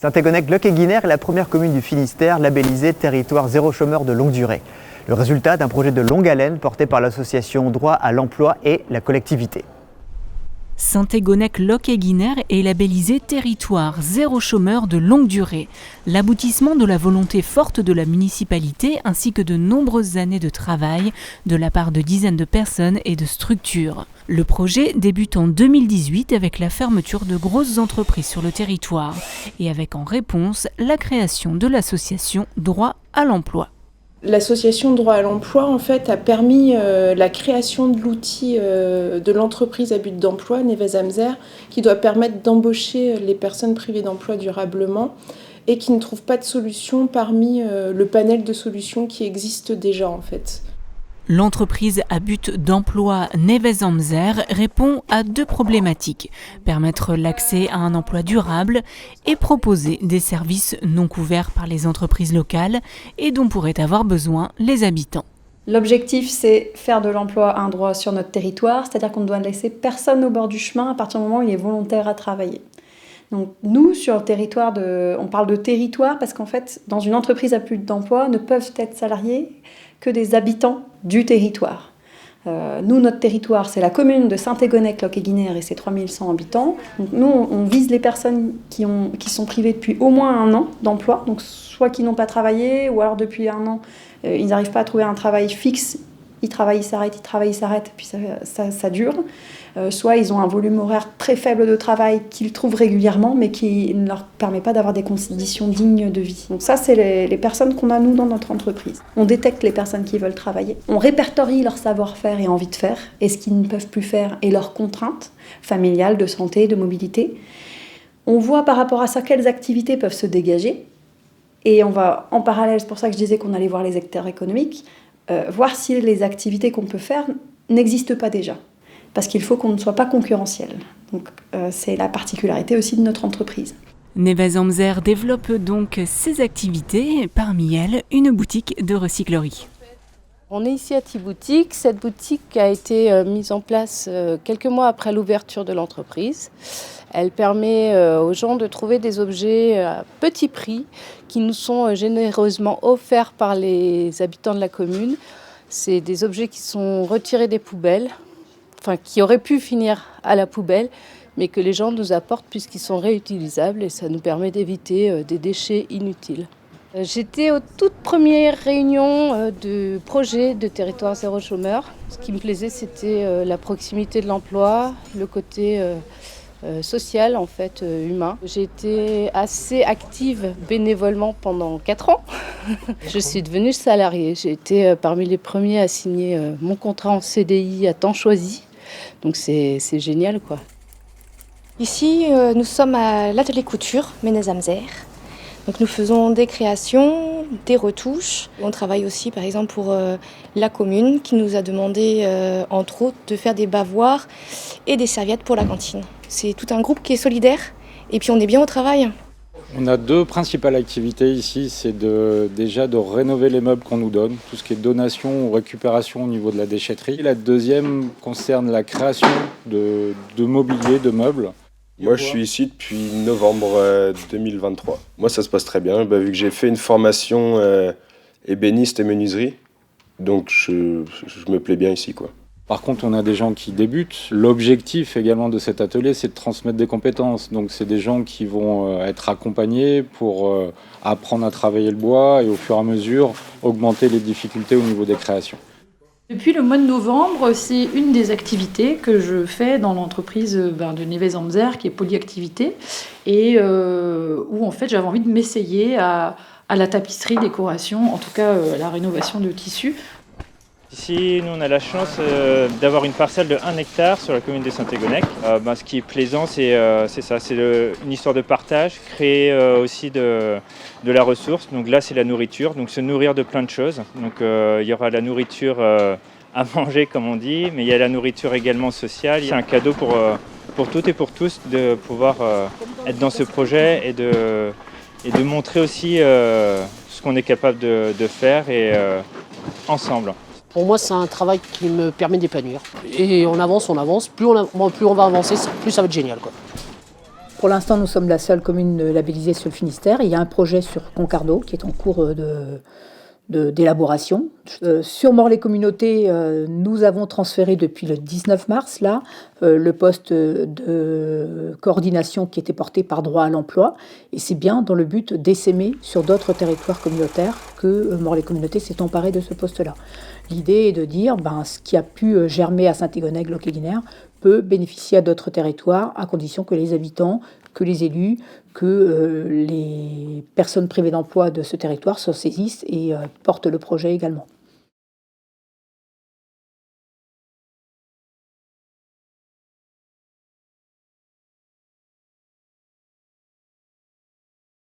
Saint-Égonnec-Loc-et-Guinère est la première commune du Finistère labellisée territoire zéro chômeur de longue durée. Le résultat d'un projet de longue haleine porté par l'association Droit à l'emploi et la collectivité. Saint-Égonnec-Loc-et-Guinère est labellisé territoire zéro chômeur de longue durée, l'aboutissement de la volonté forte de la municipalité ainsi que de nombreuses années de travail de la part de dizaines de personnes et de structures. Le projet débute en 2018 avec la fermeture de grosses entreprises sur le territoire et avec en réponse la création de l'association Droit à l'emploi. L'association Droit à l'emploi en fait, a permis la création de l'outil de l'entreprise à but d'emploi, Neves Amzer, qui doit permettre d'embaucher les personnes privées d'emploi durablement et qui ne trouvent pas de solution parmi le panel de solutions qui existe déjà en fait. L'entreprise à but d'emploi Neves Amzer répond à deux problématiques, permettre l'accès à un emploi durable et proposer des services non couverts par les entreprises locales et dont pourraient avoir besoin les habitants. L'objectif, c'est faire de l'emploi un droit sur notre territoire, c'est-à-dire qu'on ne doit laisser personne au bord du chemin à partir du moment où il est volontaire à travailler. Donc nous, sur le territoire, on parle de territoire parce qu'en fait, dans une entreprise à but d'emploi, ne peuvent être salariés que des habitants du territoire. Nous, notre territoire, c'est la commune de Saint-Égonnec-Loc-et-Guinère et ses 3100 habitants. Donc nous, on vise les personnes qui sont privées depuis au moins 1 an d'emploi, donc soit qui n'ont pas travaillé, ou alors depuis 1 an, ils n'arrivent pas à trouver un travail fixe. Ils travaillent, ils s'arrêtent, puis ça dure. Soit ils ont un volume horaire très faible de travail qu'ils trouvent régulièrement, mais qui ne leur permet pas d'avoir des conditions dignes de vie. Donc ça, c'est les personnes qu'on a, nous, dans notre entreprise. On détecte les personnes qui veulent travailler. On répertorie leur savoir-faire et envie de faire, et ce qu'ils ne peuvent plus faire, et leurs contraintes familiales, de santé, de mobilité. On voit par rapport à ça quelles activités peuvent se dégager. Et on va, en parallèle, c'est pour ça que je disais qu'on allait voir les acteurs économiques, voir si les activités qu'on peut faire n'existent pas déjà. Parce qu'il faut qu'on ne soit pas concurrentiel. Donc c'est la particularité aussi de notre entreprise. Neves Amzer développe donc ses activités, parmi elles une boutique de recyclerie. On est ici à Thiboutique. Cette boutique a été mise en place quelques mois après l'ouverture de l'entreprise. Elle permet aux gens de trouver des objets à petit prix qui nous sont généreusement offerts par les habitants de la commune. C'est des objets qui sont retirés des poubelles, qui auraient pu finir à la poubelle, mais que les gens nous apportent puisqu'ils sont réutilisables et ça nous permet d'éviter des déchets inutiles. J'étais aux toutes premières réunions de projet de territoire zéro chômeur. Ce qui me plaisait, c'était la proximité de l'emploi, le côté social, en fait, humain. J'ai été assez active bénévolement pendant 4 ans. Je suis devenue salariée. J'ai été parmi les premiers à signer mon contrat en CDI à temps choisi. Donc c'est génial, quoi. Ici, nous sommes à l'atelier couture Neves Amzer. Donc nous faisons des créations, des retouches. On travaille aussi par exemple pour la commune qui nous a demandé entre autres de faire des bavoirs et des serviettes pour la cantine. C'est tout un groupe qui est solidaire et puis on est bien au travail. On a 2 principales activités ici, c'est déjà de rénover les meubles qu'on nous donne, tout ce qui est donation ou récupération au niveau de la déchetterie. La deuxième concerne la création de mobilier, de meubles. Moi, je suis ici depuis novembre 2023. Moi, ça se passe très bien, vu que j'ai fait une formation ébéniste et menuiserie. Donc, je me plais bien ici, quoi. Par contre, on a des gens qui débutent. L'objectif également de cet atelier, c'est de transmettre des compétences. Donc, c'est des gens qui vont être accompagnés pour apprendre à travailler le bois et au fur et à mesure augmenter les difficultés au niveau des créations. Depuis le mois de novembre, c'est une des activités que je fais dans l'entreprise de Neves Amzer, qui est polyactivité, et où en fait j'avais envie de m'essayer à la tapisserie, décoration, en tout cas à la rénovation de tissus. Ici, nous on a la chance d'avoir une parcelle de 1 hectare sur la commune de Saint-Égonnec. Ce qui est plaisant, c'est ça, c'est une histoire de partage, créer aussi de la ressource. Donc là, c'est la nourriture, donc se nourrir de plein de choses. Donc il y aura la nourriture à manger, comme on dit, mais il y a la nourriture également sociale. C'est un cadeau pour toutes et pour tous de pouvoir être dans ce projet et de montrer aussi ce qu'on est capable de faire et ensemble. Pour moi, c'est un travail qui me permet d'épanouir. Et on avance. Plus on va avancer, plus ça va être génial, quoi. Pour l'instant, nous sommes la seule commune labellisée sur le Finistère. Il y a un projet sur Concarneau qui est en cours d'élaboration. Sur Morlaix-Communauté, nous avons transféré depuis le 19 mars le poste de coordination qui était porté par Droit à l'emploi, et c'est bien dans le but d'essaimer sur d'autres territoires communautaires que Morlaix-Communauté s'est emparé de ce poste-là. L'idée est de dire ce qui a pu germer à Saint-Égonec, Locquéguinaire, peut bénéficier à d'autres territoires, à condition que les habitants, que les élus, que les personnes privées d'emploi de ce territoire se saisissent et portent le projet également.